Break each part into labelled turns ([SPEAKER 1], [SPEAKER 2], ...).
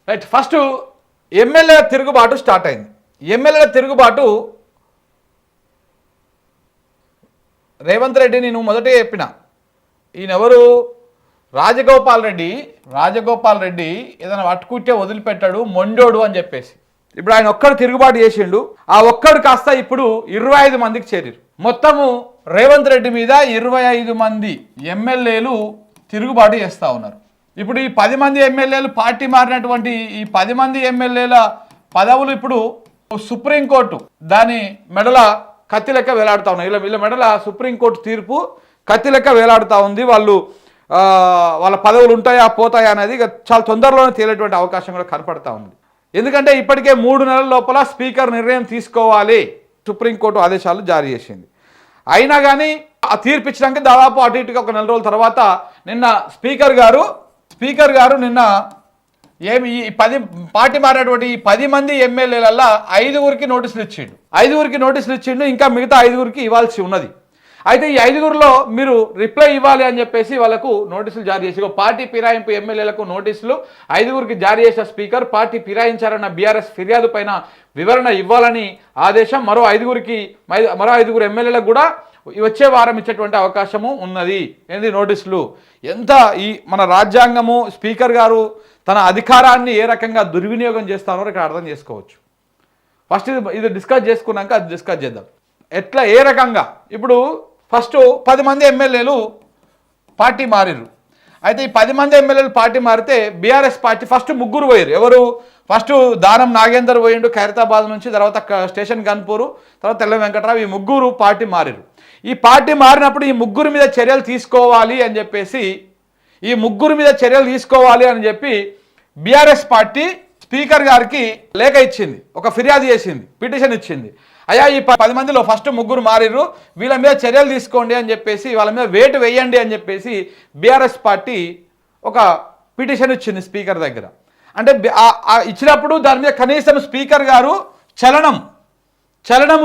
[SPEAKER 1] Right. First MLA తిరుగుబాటు start అయింది. ఎమ్మెల్యేల తిరుగుబాటు రేవంత్ రెడ్డి నేను మొదటే చెప్పిన, ఈయనెవరు రాజగోపాల్ రెడ్డి ఏదైనా పట్టుకుంటే వదిలిపెట్టాడు, మొండోడు అని చెప్పేసి. ఇప్పుడు ఆయన ఒక్కడు తిరుగుబాటు చేసిండు. ఆ ఒక్కడు కాస్త ఇప్పుడు 25 మందికి చేరారు. మొత్తము రేవంత్ రెడ్డి మీద 25 మంది ఎమ్మెల్యేలు తిరుగుబాటు చేస్తూ ఉన్నారు. ఇప్పుడు ఈ 10 మంది ఎమ్మెల్యేలు పార్టీ మారినటువంటి ఈ 10 మంది ఎమ్మెల్యేల పదవులు ఇప్పుడు సుప్రీంకోర్టు దాని మెడల కత్తి లెక్క వేలాడుతూ ఉన్నాయి. వీళ్ళ మెడల సుప్రీంకోర్టు తీర్పు కత్తి లెక్క వేలాడుతూ ఉంది. వాళ్ళ పదవులు ఉంటాయా పోతాయా అనేది చాలా తొందరలోనే తేలేటువంటి అవకాశం కూడా కనపడతా ఉంది. ఎందుకంటే ఇప్పటికే 3 నెలల లోపల స్పీకర్ నిర్ణయం తీసుకోవాలి సుప్రీంకోర్టు ఆదేశాలు జారీ చేసింది. అయినా కానీ ఆ తీర్పు ఇచ్చినాక దాదాపు అటు ఇటుగా ఒక 4 రోజుల తర్వాత నిన్న స్పీకర్ గారు నిన్న ఏమి ఈ 10 పార్టీ మారినటువంటి ఈ 10 మంది ఎమ్మెల్యేలల్లా 5గురికి నోటీసులు ఇచ్చిండు. ఇంకా మిగతా 5గురికి ఇవ్వాల్సి ఉన్నది. అయితే ఈ 5గురిలో మీరు రిప్లై ఇవ్వాలి అని చెప్పేసి వాళ్ళకు నోటీసులు జారీ చేసి పార్టీ ఫిరాయింపు ఎమ్మెల్యేలకు నోటీసులు 5గురికి జారీ చేసిన స్పీకర్ పార్టీ ఫిరాయించారన్న బీఆర్ఎస్ ఫిర్యాదు పైన వివరణ ఇవ్వాలని ఆదేశం. మరో 5గురు ఎమ్మెల్యేలకు కూడా వచ్చే వారం ఇచ్చేటువంటి అవకాశము ఉన్నది. ఏంది నోటీసులు. ఎంత ఈ మన రాజ్యాంగము స్పీకర్ గారు తన అధికారాన్ని ఏ రకంగా దుర్వినియోగం చేస్తారో ఇక్కడ అర్థం చేసుకోవచ్చు. ఫస్ట్ ఇది డిస్కస్ చేసుకున్నాక అది డిస్కస్ చేద్దాం. ఎట్లా ఏ రకంగా ఇప్పుడు ఫస్ట్ 10 మంది ఎమ్మెల్యేలు పార్టీ మారిరు. అయితే ఈ 10 మంది ఎమ్మెల్యేలు పార్టీ మారితే బీఆర్ఎస్ పార్టీ ఫస్ట్ 3 పోయారు. ఎవరు? ఫస్ట్ దానం నాగేందర్ పోయిండు ఖైరతాబాద్ నుంచి, తర్వాత స్టేషన్ గన్పూరు, తర్వాత తెల్ల వెంకటరావు. ఈ 3 పార్టీ మారిరు. ఈ పార్టీ మారినప్పుడు ఈ 3 మీద చర్యలు తీసుకోవాలి అని చెప్పి బీఆర్ఎస్ పార్టీ స్పీకర్ గారికి లేఖ ఇచ్చింది, ఒక ఫిర్యాదు చేసింది, పిటిషన్ ఇచ్చింది. అయ్యా ఈ 10 మందిలో ఫస్ట్ 3 మారిర్రు, వీళ్ళ మీద చర్యలు తీసుకోండి అని చెప్పేసి, వాళ్ళ మీద వేటు వేయండి అని చెప్పేసి బీఆర్ఎస్ పార్టీ ఒక పిటిషన్ ఇచ్చింది స్పీకర్ దగ్గర. అంటే ఇచ్చినప్పుడు దాని మీద కనీసం స్పీకర్ గారు చలనం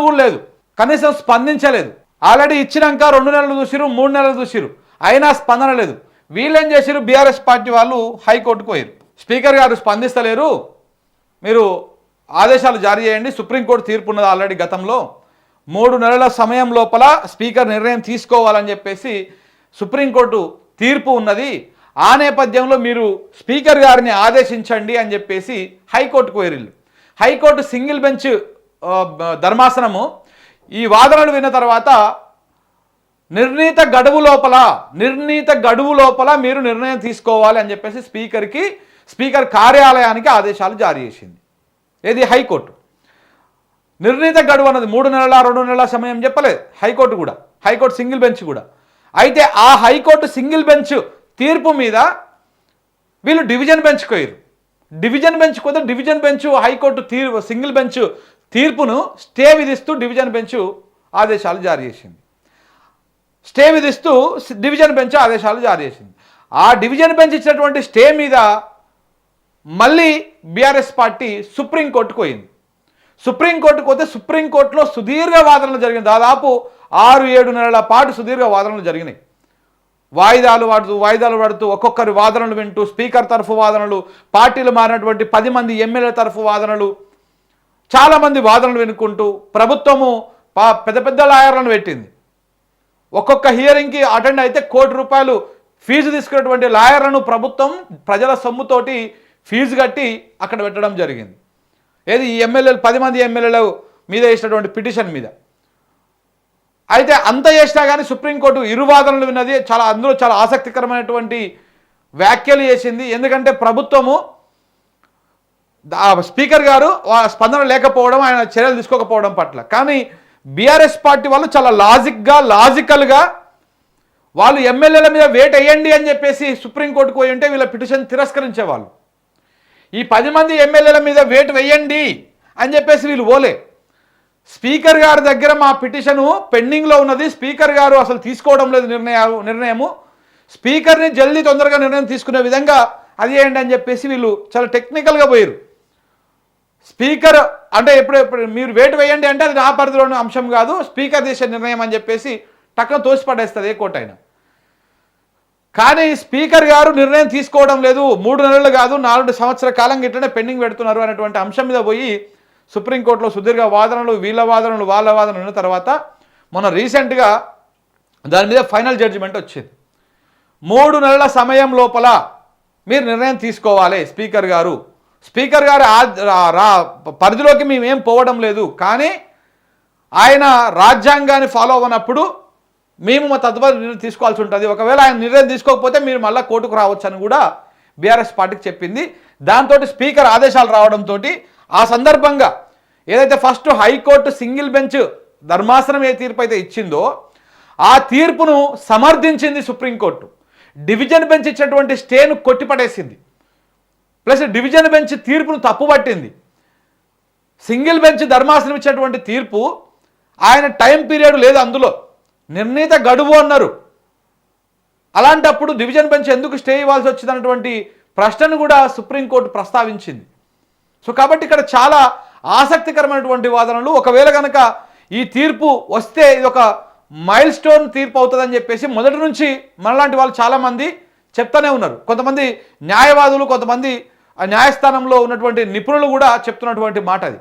[SPEAKER 1] కూడా లేదు, కనీసం స్పందించలేదు. ఆల్రెడీ ఇచ్చినాక 2 నెలలు చూసిరు, 3 నెలలు చూసిరు, అయినా స్పందన లేదు. వీళ్ళేం చేసిరు? బీఆర్ఎస్ పార్టీ వాళ్ళు హైకోర్టుకు పోయారు. స్పీకర్ గారు స్పందిస్తలేరు, మీరు ఆదేశాలు జారీ చేయండి, సుప్రీంకోర్టు తీర్పు ఉన్నది ఆల్రెడీ గతంలో, 3 నెలల సమయం లోపల స్పీకర్ నిర్ణయం తీసుకోవాలని చెప్పేసి సుప్రీంకోర్టు తీర్పు ఉన్నది. ఆ నేపథ్యంలో మీరు స్పీకర్ గారిని ఆదేశించండి అని చెప్పేసి హైకోర్టుకు పోయారు. హైకోర్టు సింగిల్ బెంచ్ ధర్మాసనము ఈ వాదనలు విన్న తర్వాత నిర్ణీత గడువు లోపల మీరు నిర్ణయం తీసుకోవాలి అని చెప్పేసి స్పీకర్ కార్యాలయానికి ఆదేశాలు జారీ చేసింది. ఏది? హైకోర్టు. నిర్ణీత గడువు అన్నది 3 నెలల 2 నెలల సమయం చెప్పలేదు హైకోర్టు సింగిల్ బెంచ్ కూడా. అయితే ఆ హైకోర్టు సింగిల్ బెంచ్ తీర్పు మీద వీళ్ళు డివిజన్ బెంచ్కి పోయారు. Division bench high court single bench తీర్పును స్టే విధిస్తూ డివిజన్ బెంచ్ ఆదేశాలు జారీ చేసింది. ఆ డివిజన్ బెంచ్ ఇచ్చినటువంటి స్టే మీద మళ్ళీ బీఆర్ఎస్ పార్టీ సుప్రీంకోర్టుకు పోయింది. సుప్రీంకోర్టుకు పోతే సుప్రీంకోర్టులో సుదీర్ఘ వాదనలు జరిగినాయి. దాదాపు 6-7 నెలల పాటు సుదీర్ఘ వాదనలు జరిగినాయి. వాయిదాలు పడుతూ ఒక్కొక్కరి వాదనలు వింటూ, స్పీకర్ తరఫు వాదనలు, పార్టీలు మారినటువంటి 10 మంది ఎమ్మెల్యే తరఫు వాదనలు, చాలామంది వాదనలు వినుకుంటూ ప్రభుత్వము పెద్ద లాయర్లను పెట్టింది. ఒక్కొక్క హియరింగ్కి అటెండ్ అయితే ₹1,00,00,000 ఫీజు తీసుకున్నటువంటి లాయర్లను ప్రభుత్వం ప్రజల సొమ్ముతోటి ఫీజు కట్టి అక్కడ పెట్టడం జరిగింది. ఏది? ఈ ఎమ్మెల్యేలు 10 మంది ఎమ్మెల్యేల మీద వేసినటువంటి పిటిషన్ మీద. అయితే అంత చేసినా కానీ సుప్రీంకోర్టు ఇరు వాదనలు విన్నది. అందులో చాలా ఆసక్తికరమైనటువంటి వ్యాఖ్యలు చేసింది. ఎందుకంటే ప్రభుత్వము స్పీకర్ గారు స్పందన లేకపోవడం, ఆయన చర్యలు తీసుకోకపోవడం పట్ల. కానీ బీఆర్ఎస్ పార్టీ వాళ్ళు చాలా లాజికల్గా వాళ్ళు ఎమ్మెల్యేల మీద వేట్ వేయండి అని చెప్పేసి సుప్రీంకోర్టుకు పోయి ఉంటే వీళ్ళ పిటిషన్ తిరస్కరించేవాళ్ళు. ఈ 10 మంది ఎమ్మెల్యేల మీద వేట్ వేయండి అని చెప్పేసి వీళ్ళు పోలే. స్పీకర్ గారి దగ్గర మా పిటిషను పెండింగ్లో ఉన్నది, స్పీకర్ గారు అసలు తీసుకోవడం లేదు నిర్ణయము, స్పీకర్ని తొందరగా నిర్ణయం తీసుకునే విధంగా అది చేయండి అని చెప్పేసి వీళ్ళు చాలా టెక్నికల్గా పోయారు. స్పీకర్ అంటే ఎప్పుడు మీరు వేటు వేయండి అంటే అది నా పరిధిలోని అంశం కాదు, స్పీకర్ చేసే నిర్ణయం అని చెప్పేసి టక్కున తోసిపడేస్తుంది ఏ కోర్టు అయినా. కానీ స్పీకర్ గారు నిర్ణయం తీసుకోవడం లేదు, 3 నెలలు కాదు 4 సంవత్సరాల కాలంగా ఇట్లనే పెండింగ్ పెడుతున్నారు అనేటువంటి అంశం మీద పోయి సుప్రీంకోర్టులో సుదీర్ఘ వాదనలు, వీళ్ళ వాదనలు, వాళ్ళ వాదనలు ఉన్న తర్వాత మొన్న రీసెంట్గా దాని మీద ఫైనల్ జడ్జిమెంట్ వచ్చింది. 3 నెలల సమయం లోపల మీరు నిర్ణయం తీసుకోవాలి స్పీకర్ గారు. స్పీకర్ గారు పరిధిలోకి మేమేం పోవడం లేదు, కానీ ఆయన రాజ్యాంగాన్ని ఫాలో అవ్వనప్పుడు మేము మా తదుపరి నిర్ణయం తీసుకోవాల్సి ఉంటుంది. ఒకవేళ ఆయన నిర్ణయం తీసుకోకపోతే మీరు మళ్ళీ కోర్టుకు రావచ్చు అని కూడా బీఆర్ఎస్ పార్టీకి చెప్పింది. దాంతో స్పీకర్ ఆదేశాలు రావడంతో ఆ సందర్భంగా ఏదైతే ఫస్ట్ హైకోర్టు సింగిల్ బెంచ్ ధర్మాసనం ఏ తీర్పు అయితే ఇచ్చిందో ఆ తీర్పును సమర్థించింది సుప్రీంకోర్టు. డివిజన్ బెంచ్ ఇచ్చినటువంటి స్టేను కొట్టిపడేసింది, ప్లస్ డివిజన్ బెంచ్ తీర్పును తప్పుపట్టింది. సింగిల్ బెంచ్ ధర్మాసనం ఇచ్చినటువంటి తీర్పు ఆయన టైం పీరియడ్ లేదు, అందులో నిర్ణీత గడువు అన్నారు. అలాంటప్పుడు డివిజన్ బెంచ్ ఎందుకు స్టే ఇవ్వాల్సి వచ్చింది అన్నటువంటి ప్రశ్నను కూడా సుప్రీంకోర్టు ప్రస్తావించింది. సో కాబట్టి ఇక్కడ చాలా ఆసక్తికరమైనటువంటి వాదనలు. ఒకవేళ కనుక ఈ తీర్పు వస్తే ఇది ఒక మైల్ స్టోన్ తీర్పు అవుతుందని చెప్పేసి మొదటి నుంచి మనలాంటి వాళ్ళు చాలామంది చెప్తానే ఉన్నారు. కొంతమంది న్యాయవాదులు, కొంతమంది ఆ న్యాయస్థానంలో ఉన్నటువంటి నిపుణులు కూడా చెప్తున్నటువంటి మాట అది,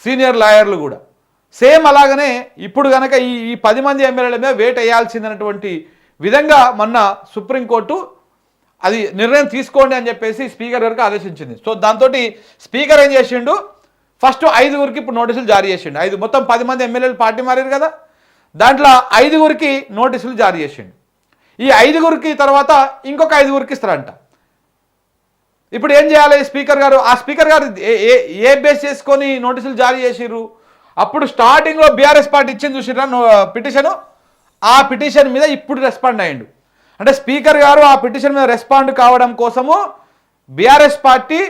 [SPEAKER 1] సీనియర్ లాయర్లు కూడా. సేమ్ అలాగనే ఇప్పుడు కనుక ఈ 10 మంది ఎమ్మెల్యేల మీద వేట్ వేయాల్సిందన్నటువంటి విధంగా మొన్న సుప్రీంకోర్టు అది నిర్ణయం తీసుకోండి అని చెప్పేసి స్పీకర్ గారికి ఆదేశించింది. సో దాంతో స్పీకర్ ఏం చేసిండు, ఫస్ట్ 5గురికి ఇప్పుడు నోటీసులు జారీ చేసిండు. మొత్తం 10 మంది ఎమ్మెల్యేలు పార్టీ మారారు కదా, దాంట్లో 5గురికి నోటీసులు జారీ చేసిండు. ఈ 5గురికి తర్వాత ఇంకొక 5గురికి ఇస్తారంట. ఇప్పుడు ఏం చేయాలి స్పీకర్ గారు? ఆ స్పీకర్ గారు ఏ బేస్ చేసుకొని నోటీసులు జారీ చేసిర్రు? అప్పుడు స్టార్టింగ్లో బీఆర్ఎస్ పార్టీ ఇచ్చింది చూసిరా పిటిషను, ఆ పిటిషన్ మీద ఇప్పుడు రెస్పాండ్ అయ్యిండు. అంటే స్పీకర్ గారు ఆ పిటిషన్ మీద రెస్పాండ్ కావడం కోసము BRS party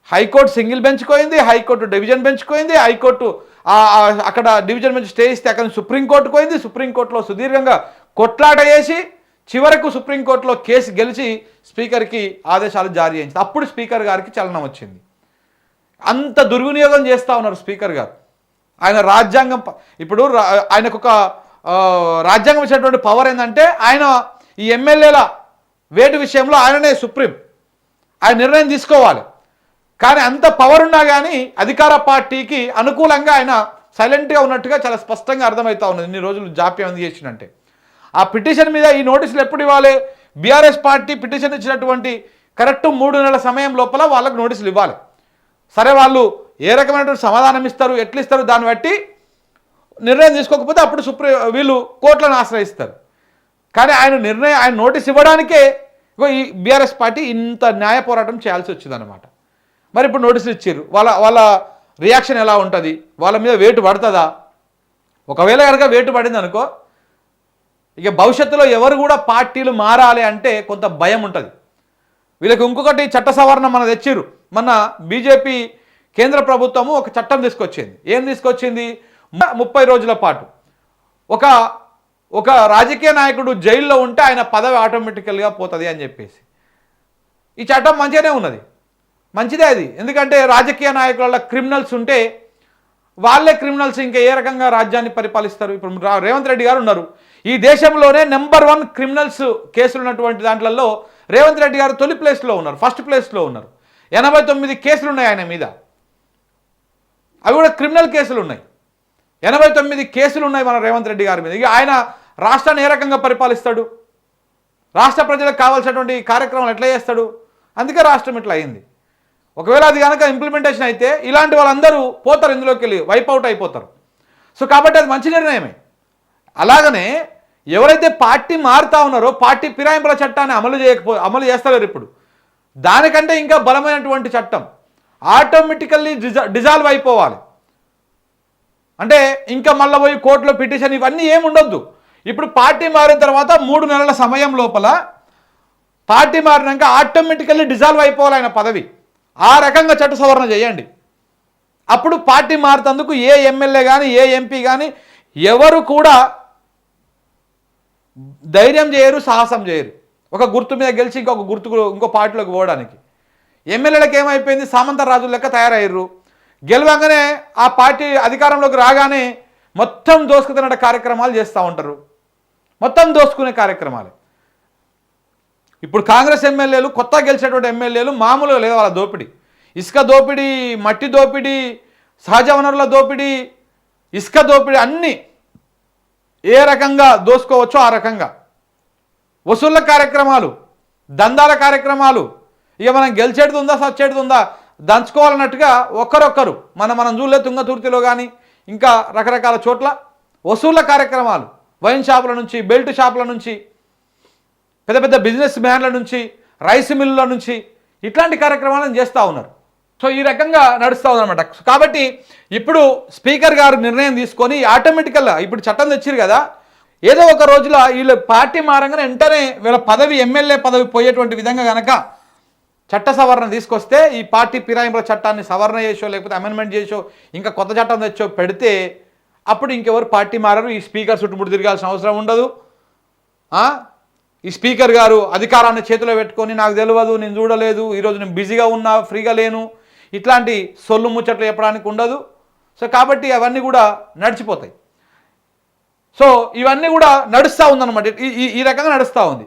[SPEAKER 1] high court single bench పోయింది, హైకోర్టు డివిజన్ బెంచ్ పోయింది, హైకోర్టు అక్కడ డివిజన్ బెంచ్ స్టే ఇస్తే అక్కడ సుప్రీంకోర్టు పోయింది, సుప్రీంకోర్టులో సుదీర్ఘంగా కొట్లాట చేసి చివరకు సుప్రీంకోర్టులో కేసు గెలిచి స్పీకర్కి ఆదేశాలు జారీ చేయించింది. అప్పుడు స్పీకర్ గారికి చలనం వచ్చింది. అంత దుర్వినియోగం చేస్తూ ఉన్నారు స్పీకర్ గారు. ఆయన రాజ్యాంగం, ఇప్పుడు ఆయనకు ఒక రాజ్యాంగం ఇచ్చినటువంటి పవర్ ఏంటంటే ఆయన ఈ ఎమ్మెల్యేల వేటు విషయంలో ఆయననే సుప్రీం, ఆయన నిర్ణయం తీసుకోవాలి. కానీ అంత పవర్ ఉన్నా కానీ అధికార పార్టీకి అనుకూలంగా ఆయన సైలెంట్గా ఉన్నట్టుగా చాలా స్పష్టంగా అర్థమవుతా ఉన్నది. ఇన్ని రోజులు జాప్యం ఎందుకు చేసినంటే ఆ పిటిషన్ మీద ఈ నోటీసులు ఎప్పుడు ఇవ్వాలి? బీఆర్ఎస్ పార్టీ పిటిషన్ ఇచ్చినటువంటి కరెక్ట్ 3 నెలల సమయం లోపల వాళ్ళకు నోటీసులు ఇవ్వాలి. సరే వాళ్ళు ఏ రకమైనటువంటి సమాధానం ఇస్తారు, ఎట్లు ఇస్తారు, దాన్ని బట్టి నిర్ణయం తీసుకోకపోతే అప్పుడు వీళ్ళు కోర్టులను ఆశ్రయిస్తారు. కానీ ఆయన నోటీస్ ఇవ్వడానికే ఈ బీఆర్ఎస్ పార్టీ ఇంత న్యాయ పోరాటం చేయాల్సి వచ్చిందనమాట. మరి ఇప్పుడు నోటీసులు ఇచ్చారు, వాళ్ళ రియాక్షన్ ఎలా ఉంటుంది? వాళ్ళ మీద వేటు పడుతుందా? ఒకవేళ కనుక వేటు పడింది అనుకో, ఇక భవిష్యత్తులో ఎవరు కూడా పార్టీలు మారాలి అంటే కొంత భయం ఉంటుంది వీళ్ళకి. ఇంకొకటి చట్ట సవరణ మన తెచ్చిర్రు, మన బీజేపీ కేంద్ర ప్రభుత్వము ఒక చట్టం తీసుకొచ్చింది. ఏం తీసుకొచ్చింది? 30 రోజుల పాటు ఒక రాజకీయ నాయకుడు జైల్లో ఉంటే ఆయన పదవి ఆటోమేటికల్గా పోతుంది అని చెప్పేసి. ఈ చట్టం మంచిగానే ఉన్నది, మంచిదే అది. ఎందుకంటే రాజకీయ నాయకుల క్రిమినల్స్ ఉంటే వాళ్ళే క్రిమినల్స్ ఇంకా ఏ రకంగా రాజ్యాన్ని పరిపాలిస్తారు? ఇప్పుడు రేవంత్ రెడ్డి గారు ఉన్నారు, ఈ దేశంలోనే నెంబర్ 1 క్రిమినల్స్ కేసులు ఉన్నటువంటి దాంట్లలో రేవంత్ రెడ్డి గారు తొలి ప్లేస్లో ఉన్నారు, ఫస్ట్ ప్లేస్లో ఉన్నారు. 89 కేసులు ఉన్నాయి ఆయన మీద, అవి కూడా క్రిమినల్ కేసులు ఉన్నాయి. 89 కేసులు ఉన్నాయి మన రేవంత్ రెడ్డి గారి మీద. ఇక ఆయన రాష్ట్రాన్ని ఏ రకంగా పరిపాలిస్తాడు? రాష్ట్ర ప్రజలకు కావాల్సినటువంటి కార్యక్రమాలు ఎట్లా చేస్తాడు? అందుకే రాష్ట్రం ఇట్లా అయింది. ఒకవేళ అది కనుక ఇంప్లిమెంటేషన్ అయితే ఇలాంటి వాళ్ళందరూ పోతారు, ఇందులోకి వెళ్ళి వైపౌట్ అయిపోతారు. సో కాబట్టి అది మంచి నిర్ణయమే. అలాగనే ఎవరైతే పార్టీ మారుతా ఉన్నారో పార్టీ ఫిరాయింపుల చట్టాన్ని అమలు చేస్తలేరు ఇప్పుడు, దానికంటే ఇంకా బలమైనటువంటి చట్టం ఆటోమేటికల్లీ డిజాల్వ్ అయిపోవాలి. అంటే ఇంకా మళ్ళీ పోయి కోర్టులో పిటిషన్ ఇవన్నీ ఏమి ఉండొద్దు. ఇప్పుడు పార్టీ మారిన తర్వాత 3 నెలల సమయం లోపల పార్టీ మారినాక ఆటోమేటికల్లీ డిజాల్వ్ అయిపోవాలి ఆయన పదవి. ఆ రకంగా చట్ట సవరణ చేయండి. అప్పుడు పార్టీ మారుతందుకు ఏ ఎమ్మెల్యే కానీ ఏ ఎంపీ కానీ ఎవరు కూడా ధైర్యం చేయరు, సాహసం చేయరు. ఒక గుర్తు మీద గెలిచి ఇంకో పార్టీలోకి పోవడానికి. ఎమ్మెల్యేలకు ఏమైపోయింది? సామంత రాజుల లెక్క తయారయ్యారు. గెలవగానే ఆ పార్టీ అధికారంలోకి రాగానే మొత్తం దోసుకుతున్న కార్యక్రమాలు చేస్తూ ఉంటారు, మొత్తం దోసుకునే కార్యక్రమాలు. ఇప్పుడు కాంగ్రెస్ ఎమ్మెల్యేలు కొత్తగా గెలిచేటువంటి ఎమ్మెల్యేలు మామూలుగా లేదు వాళ్ళ దోపిడీ. ఇసుక దోపిడీ, మట్టి దోపిడీ, సహజ వనరుల దోపిడీ, ఇసుక దోపిడీ అన్నీ ఏ రకంగా దోసుకోవచ్చో ఆ రకంగా వసూళ్ల కార్యక్రమాలు, దందాల కార్యక్రమాలు. ఇక మనం గెలిచేది ఉందా సచ్చేది ఉందా దంచుకోవాలన్నట్టుగా ఒకరొక్కరు మనం చూడలే తుంగతుర్తిలో కానీ ఇంకా రకరకాల చోట్ల వసూళ్ల కార్యక్రమాలు, వైన్ షాపుల నుంచి, బెల్ట్ షాపుల నుంచి, పెద్ద పెద్ద బిజినెస్ మ్యాన్ల నుంచి, రైస్ మిల్లుల నుంచి ఇట్లాంటి కార్యక్రమాలను చేస్తూ ఉన్నారు. సో ఈ రకంగా నడుస్తూ ఉందన్నమాట. కాబట్టి ఇప్పుడు స్పీకర్ గారు నిర్ణయం తీసుకొని ఆటోమేటికల్గా ఇప్పుడు చట్టం తెచ్చిరు కదా, ఏదో ఒక రోజులో వీళ్ళు పార్టీ మారంగానే వెంటనే వీళ్ళ పదవి, ఎమ్మెల్యే పదవి పోయేటువంటి విధంగా కనుక చట్ట సవరణ తీసుకొస్తే, ఈ పార్టీ ఫిరాయింపుల చట్టాన్ని సవరణ చేసో లేకపోతే అమెండ్మెంట్ చేసో ఇంకా కొత్త చట్టం తెచ్చో పెడితే అప్పుడు ఇంకెవరు పార్టీ మారరు. ఈ స్పీకర్ చుట్టుముట్టు తిరగాల్సిన అవసరం ఉండదు. ఈ స్పీకర్ గారు అధికారాన్ని చేతిలో పెట్టుకొని నాకు తెలియదు, నేను చూడలేదు, ఈరోజు నేను బిజీగా ఉన్నా, ఫ్రీగా లేను, ఇట్లాంటి సొల్లు ముచ్చట్లు చెప్పడానికి ఉండదు. సో కాబట్టి అవన్నీ కూడా నడిచిపోతాయి. సో ఇవన్నీ కూడా నడుస్తూ ఉందన్నమాట. ఈ రకంగా నడుస్తూ ఉంది.